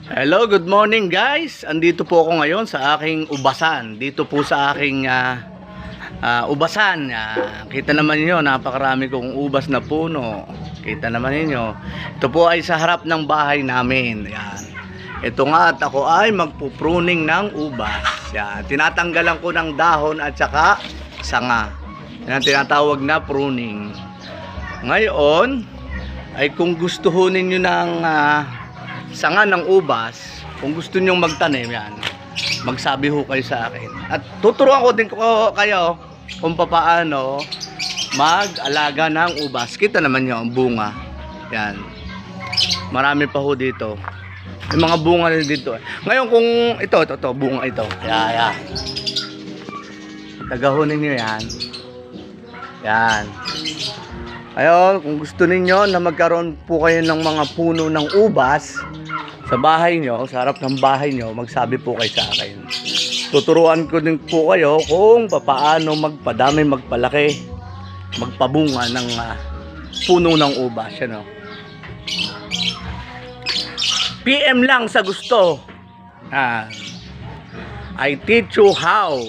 Hello, good morning guys. Andito po ako ngayon sa aking ubasan. Dito po sa aking ubasan. Kita naman niyo, napakarami kong ubas na puno. Kita naman niyo. Ito po ay sa harap ng bahay namin. Yan. Ito nga at ako ay magpupruning ng ubas. Yan. Tinatanggalan ko ng dahon at saka sanga. Yan tinatawag na pruning. Ngayon ay kung gusto ho ninyo ng sanga ng ubas, kung gusto nyong magtanim yan, magsabi ho kayo sa akin. At tuturuan ko din ko kayo kung paano mag-alaga ng ubas. Kita naman nyo ang bunga. Yan. Marami pa ho dito. May mga bunga na dito. Ngayon kung ito, bunga ito. Yan. Tagahunin nyo yan. Yan. Ayun, kung gusto ninyo na magkaroon po kayo ng mga puno ng ubas sa bahay nyo, sa harap ng bahay nyo, magsabi po kayo sa akin. Tuturuan ko din po kayo kung paano magpadami, magpalaki, magpabunga ng puno ng ubas. Yan, PM lang sa gusto. I teach you how.